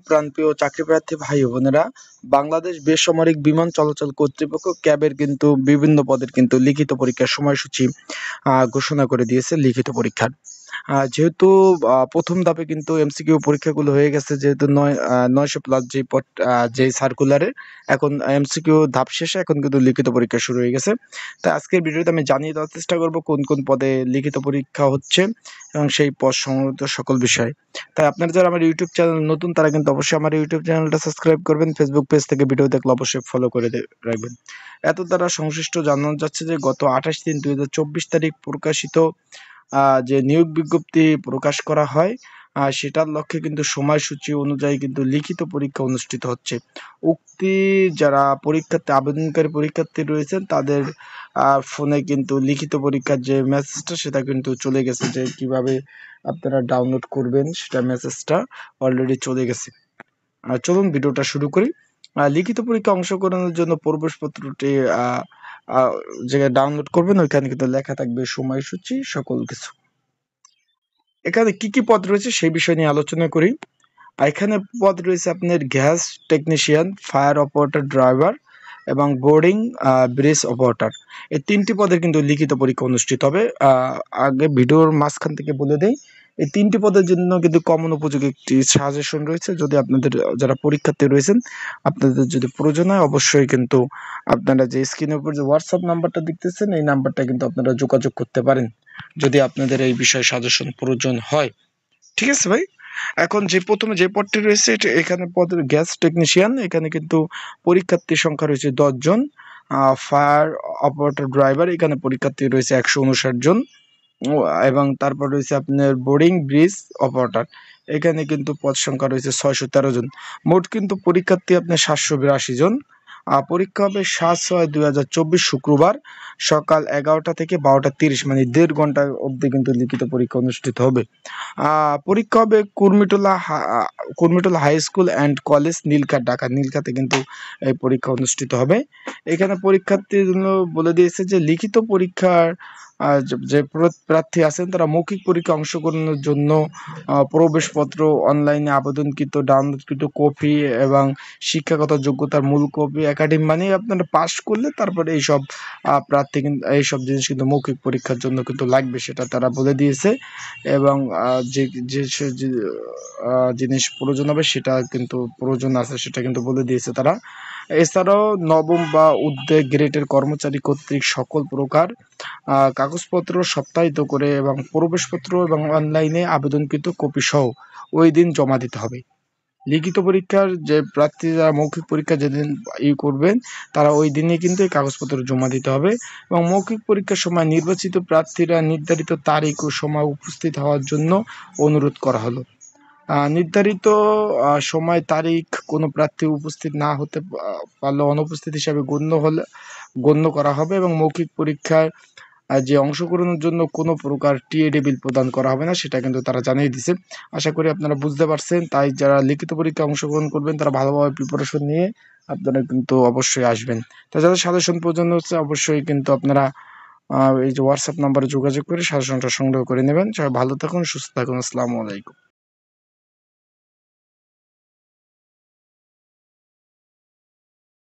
প্রাণপ্রিয় চাকরিপ্রার্থী ভাই ও বোনেরা, বাংলাদেশ বেসামরিক বিমান চলাচল কর্তৃপক্ষ ক্যাবের কিন্তু বিভিন্ন পদের কিন্তু লিখিত পরীক্ষার সময়সূচি ঘোষণা করে দিয়েছে। লিখিত পরীক্ষার যেহেতু প্রথম ধাপে কিন্তু এমসিকিউ পরীক্ষাগুলো হয়ে গেছে, যেহেতু 900+ যে সার্কুলারে এখন এমসিকিউ ধাপ শেষে এখন কিন্তু লিখিত পরীক্ষা শুরু হয়ে গেছে। তাই আজকের ভিডিওতে আমি জানিয়ে দেওয়ার চেষ্টা করব কোন কোন পদে লিখিত পরীক্ষা হচ্ছে এবং সেই পদ সংক্রান্ত সকল বিষয়। তাই আপনারা যারা আমার ইউটিউব চ্যানেল নতুন তারা কিন্তু অবশ্যই আমার ইউটিউব চ্যানেলটা সাবস্ক্রাইব করবেন, ফেসবুক পেজ থেকে ভিডিও দেখলে অবশ্যই ফলো করে রাখবেন। এত দ্বারা সংশ্লিষ্ট জানানো যাচ্ছে যে গত 28/3/2024 তারিখ প্রকাশিত যে নিয়োগ বিজ্ঞপ্তি প্রকাশ করা হয় সেটার লক্ষ্যে কিন্তু সময়সূচি অনুযায়ী কিন্তু লিখিত পরীক্ষা অনুষ্ঠিত হচ্ছে। উক্তি যারা আবেদনকারী পরীক্ষার্থী রয়েছেন তাদের ফোনে কিন্তু লিখিত পরীক্ষার যে মেসেজটা সেটা কিন্তু চলে গেছে, যে কিভাবে আপনারা ডাউনলোড করবেন সেটা মেসেজটা অলরেডি চলে গেছে। চলুন ভিডিওটা শুরু করি। লিখিত পরীক্ষা অংশগ্রহণের জন্য প্রবেশপত্রটি যেখানে ডাউনলোড করবেন ওইখানে কিন্তু লেখা থাকবে সময়সূচি সকল কিছু। এখানে কি কি পদ রয়েছে সেই বিষয় নিয়ে আলোচনা করি। এখানে পদ রয়েছে আপনার gas technician, fire operator, driver এবং বোর্ডিং ব্রিজ অপারেটর। এই 3টি পদের কিন্তু লিখিত পরীক্ষা অনুষ্ঠিত হবে। আগে ভিডিওর মাঝখান থেকে বলে দেই, এই 3টি পদের জন্য কিন্তু কমন উপযোগী একটি সাজেশন রয়েছে। যদি আপনাদের যারা পরীক্ষার্থী রয়েছেন আপনাদের যদি প্রয়োজন হয় অবশ্যই কিন্তু আপনারা যে স্ক্রিনের উপর যে হোয়াটসঅ্যাপ নাম্বারটা দেখতেছেন এই নাম্বারটা কিন্তু আপনারা যোগাযোগ করতে পারেন যদি আপনাদের এই বিষয়ে সাজেশন প্রয়োজন হয়। ঠিক আছে ভাই। এখন প্রথমে যে পদটি রয়েছে এখানে পদের গ্যাস টেকনিশিয়ান, এখানে কিন্তু পরীক্ষার্থীর সংখ্যা রয়েছে 10 জন। ফায়ার অপারেটর ড্রাইভার, এখানে পরীক্ষার্থী রয়েছে 159 জন। এবং তারপর রয়েছে আপনার বোর্ডিং ব্রিজ অপারেটর, এখানে কিন্তু পদ সংখ্যা রয়েছে 613 জন। মোট কিন্তু পরীক্ষার্থী আপনার 782 জন। পরীক্ষা হবে 7/6/2024 শুক্রবার সকাল 11টা থেকে 12টা 30, মানে 1.5 ঘন্টা অবধি কিন্তু লিখিত পরীক্ষা অনুষ্ঠিত হবে। পরীক্ষা হবে Kurmitola high school and college, Nilkhet, Dhaka. নীলক্ষাতে কিন্তু এই পরীক্ষা অনুষ্ঠিত হবে। এখানে পরীক্ষার্থীর জন্য বলে দিয়েছে যে লিখিত পরীক্ষার যে প্রার্থী আছেন তারা মৌখিক পরীক্ষা অংশগ্রহণের জন্য প্রবেশপত্র, অনলাইনে আবেদনকৃত ডাউনলোডকৃত কপি এবং শিক্ষাগত যোগ্যতার মূল কপি, একাডেমি, মানে আপনারা পাস করলে তারপরে এইসব প্রার্থী কিন্তু এইসব জিনিস কিন্তু মৌখিক পরীক্ষার জন্য কিন্তু লাগবে, সেটা তারা বলে দিয়েছে। এবং যে যে জিনিস প্রয়োজন হবে সেটা কিন্তু প্রয়োজন আছে সেটা কিন্তু বলে দিয়েছে তারা। এছাড়াও নবম বা ঊর্ধ্বে গ্রেডের কর্মচারী কর্তৃক সকল প্রকার কাগজপত্র সত্যায়িত করে এবং প্রবেশপত্র এবং অনলাইনে আবেদনকৃত কপি সহ ওই দিন জমা দিতে হবে। লিখিত পরীক্ষার যে প্রার্থী যারা মৌখিক পরীক্ষা যেদিন করবেন তারা ওই দিনে কিন্তু এই কাগজপত্র জমা দিতে হবে। এবং মৌখিক পরীক্ষার সময় নির্বাচিত প্রার্থীরা নির্ধারিত তারিখ ও সময় উপস্থিত হওয়ার জন্য অনুরোধ করা হলো। নির্ধারিত সময় তারিখ কোনো প্রার্থী উপস্থিত না হতে পারলে অনুপস্থিত হিসাবে গণ্য করা হবে এবং মৌখিক পরীক্ষায় যে অংশগ্রহণের জন্য কোনো প্রকার টিএডি বিল প্রদান করা হবে না, সেটা কিন্তু তারা জানিয়ে দিয়েছে। আশা করি আপনারা বুঝতে পারছেন। তাই যারা লিখিত পরীক্ষায় অংশগ্রহণ করবেন তারা ভালোভাবে প্রিপারেশন নিয়ে আপনারা কিন্তু অবশ্যই আসবেন। তো যাদের সাজেশন প্রয়োজন হচ্ছে অবশ্যই কিন্তু আপনারা এই যে হোয়াটসঅ্যাপ নাম্বারে যোগাযোগ করে সাজেশনটা সংগ্রহ করে নেবেন। সবাই ভালো থাকুন, সুস্থ থাকুন। আসসালামু আলাইকুম।